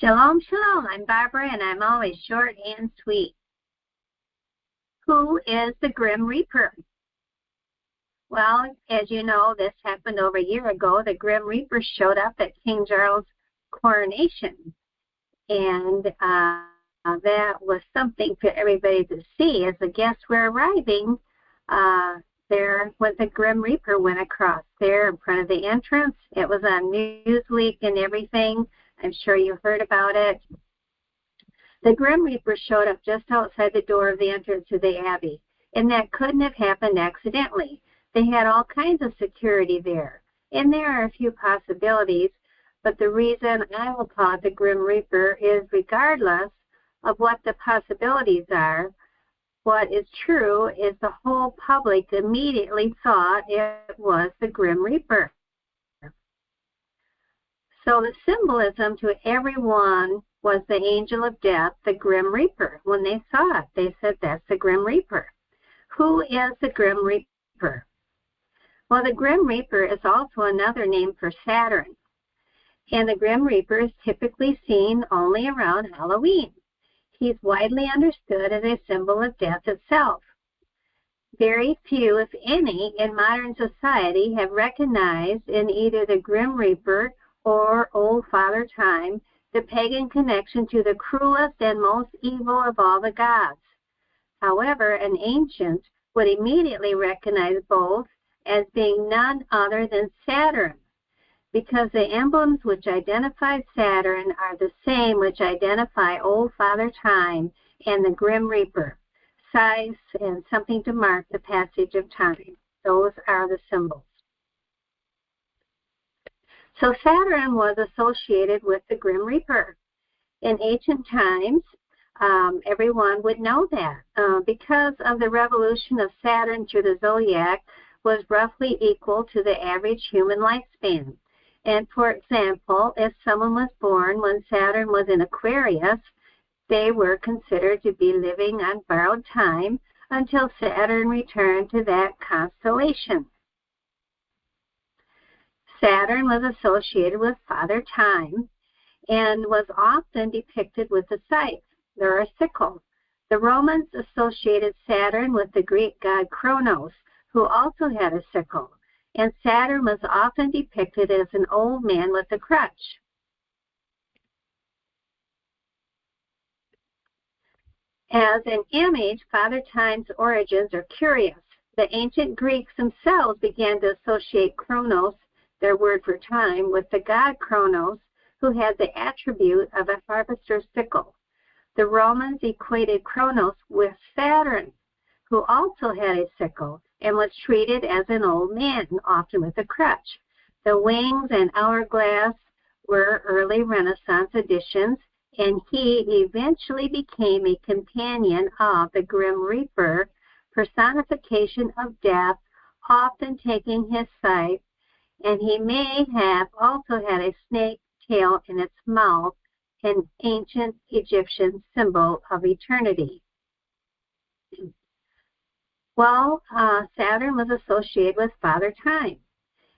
Shalom, shalom. I'm Barbara, and I'm always short and sweet. Who is the Grim Reaper? Well, as you know, this happened over a year ago. The Grim Reaper showed up at King Charles' coronation, and that was something for everybody to see. As the guests were arriving, there was the Grim Reaper went across there in front of the entrance. It was on Newsweek and everything. I'm sure you heard about it. The Grim Reaper showed up just outside the door of the entrance to the Abbey, and that couldn't have happened accidentally. They had all kinds of security there, and there are a few possibilities, but the reason I will call it the Grim Reaper is regardless of what the possibilities are, what is true is the whole public immediately thought it was the Grim Reaper. So the symbolism to everyone was the angel of death, the Grim Reaper. When they saw it, they said, that's the Grim Reaper. Who is the Grim Reaper? Well, the Grim Reaper is also another name for Saturn. And the Grim Reaper is typically seen only around Halloween. He's widely understood as a symbol of death itself. Very few, if any, in modern society have recognized in either the Grim Reaper or Old Father Time the pagan connection to the cruelest and most evil of all the gods. However, an ancient would immediately recognize both as being none other than Saturn, because the emblems which identify Saturn are the same which identify Old Father Time and the Grim Reaper, size and something to mark the passage of time. Those are the symbols. So Saturn was associated with the Grim Reaper. In ancient times, everyone would know that because of the revolution of Saturn through the zodiac was roughly equal to the average human lifespan. And for example, if someone was born when Saturn was in Aquarius, they were considered to be living on borrowed time until Saturn returned to that constellation. Saturn was associated with Father Time and was often depicted with a scythe or a sickle. The Romans associated Saturn with the Greek god Kronos, who also had a sickle, and Saturn was often depicted as an old man with a crutch. As an image, Father Time's origins are curious. The ancient Greeks themselves began to associate Kronos, their word for time, with the god Kronos, who had the attribute of a harvester's sickle. The Romans equated Kronos with Saturn, who also had a sickle and was treated as an old man, often with a crutch. The wings and hourglass were early Renaissance additions, and he eventually became a companion of the Grim Reaper, personification of death, often taking his scythe, and he may have also had a snake tail in its mouth, an ancient Egyptian symbol of eternity. Well, Saturn was associated with Father Time,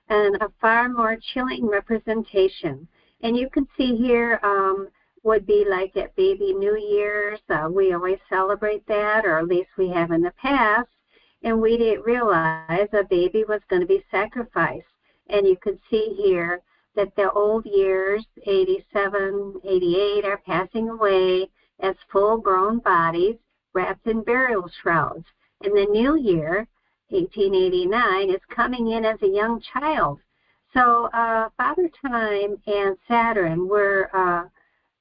and a far more chilling representation. And you can see here would be like at Baby New Year's. We always celebrate that, or at least we have in the past, and we didn't realize a baby was going to be sacrificed. And you can see here that the old years, 87, 88, are passing away as full-grown bodies wrapped in burial shrouds. And the new year, 1889, is coming in as a young child. So Father Time and Saturn were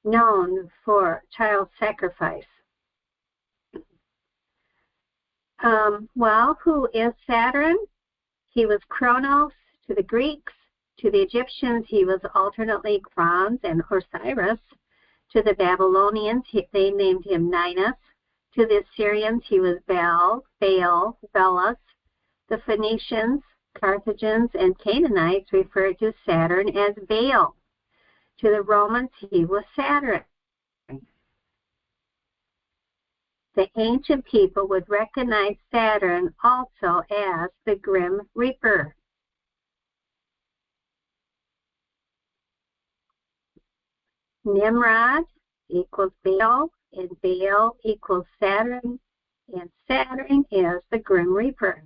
known for child sacrifice. Well, who is Saturn? He was Kronos to the Greeks. To the Egyptians, he was alternately Chronos and Osiris. To the Babylonians, they named him Ninus. To the Assyrians, he was Baal, Belus. The Phoenicians, Carthaginians, and Canaanites referred to Saturn as Baal. To the Romans, he was Saturn. The ancient people would recognize Saturn also as the Grim Reaper. Nimrod equals Baal, and Baal equals Saturn, and Saturn is the Grim Reaper.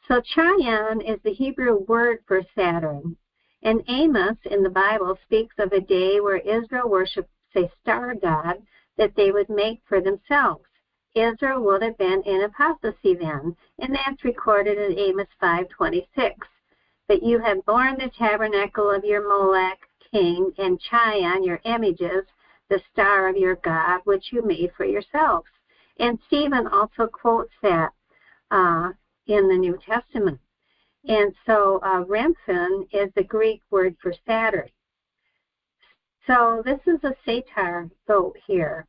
So Chayan is the Hebrew word for Saturn, and Amos in the Bible speaks of a day where Israel worships a star god that they would make for themselves. Israel would have been in apostasy then, and that's recorded in Amos 5:26. But you have borne the tabernacle of your Molech king, and Chayan, your images, the star of your God, which you made for yourselves. And Stephen also quotes that in the New Testament. And so Remphan is the Greek word for Saturn. So this is a satyr goat here.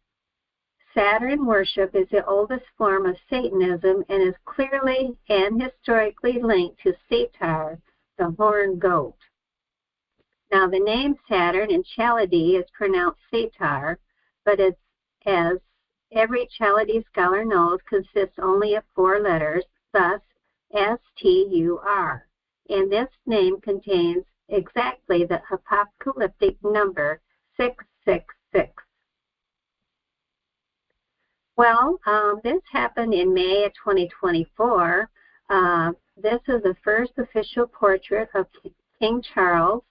Saturn worship is the oldest form of Satanism and is clearly and historically linked to Satyr, the horned goat. Now the name Saturn in Chaldee is pronounced Satyr, but it's, as every Chaldee scholar knows, consists only of 4 letters, thus S-T-U-R. And this name contains exactly the apocalyptic number 666. Well, this happened in May of 2024. This is the first official portrait of King Charles,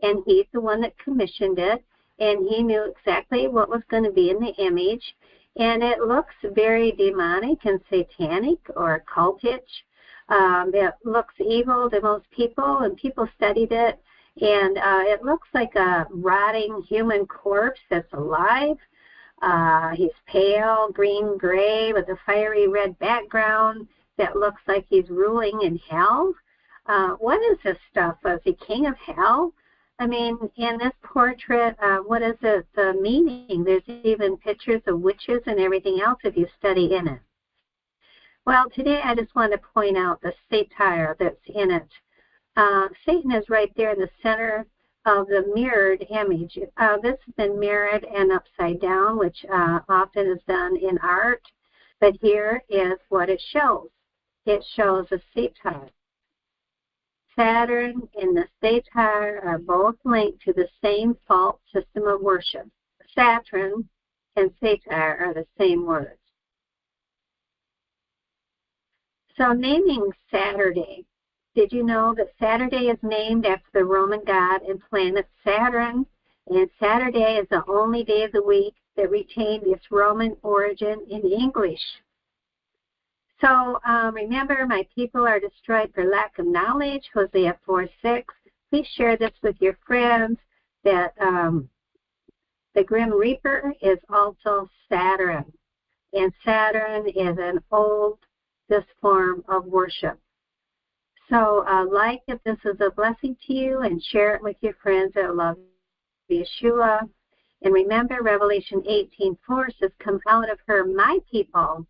and he's the one that commissioned it, and he knew exactly what was going to be in the image, and it looks very demonic and satanic or cultish. It looks evil to most people, and people studied it, and it looks like a rotting human corpse that's alive. He's pale, green-gray with a fiery red background that looks like he's ruling in hell. What is this stuff? Was he king of hell? I mean, in this portrait, what is the meaning? There's even pictures of witches and everything else if you study in it. Well, today I just want to point out the satyr that's in it. Satan is right there in the center of the mirrored image. This has been mirrored and upside down, which often is done in art. But here is what it shows. It shows a satyr. Saturn and the satyr are both linked to the same false system of worship. Saturn and satyr are the same words. So naming Saturday. Did you know that Saturday is named after the Roman god and planet Saturn? And Saturday is the only day of the week that retained its Roman origin in English. So remember, my people are destroyed for lack of knowledge, Hosea 4:6. Please share this with your friends that the Grim Reaper is also Saturn. And Saturn is an this form of worship. So like if this is a blessing to you, and share it with your friends that love Yeshua. And remember, Revelation 18:4 says, come out of her, my people,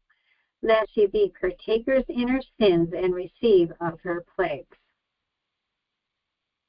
lest you be partakers in her sins and receive of her plagues.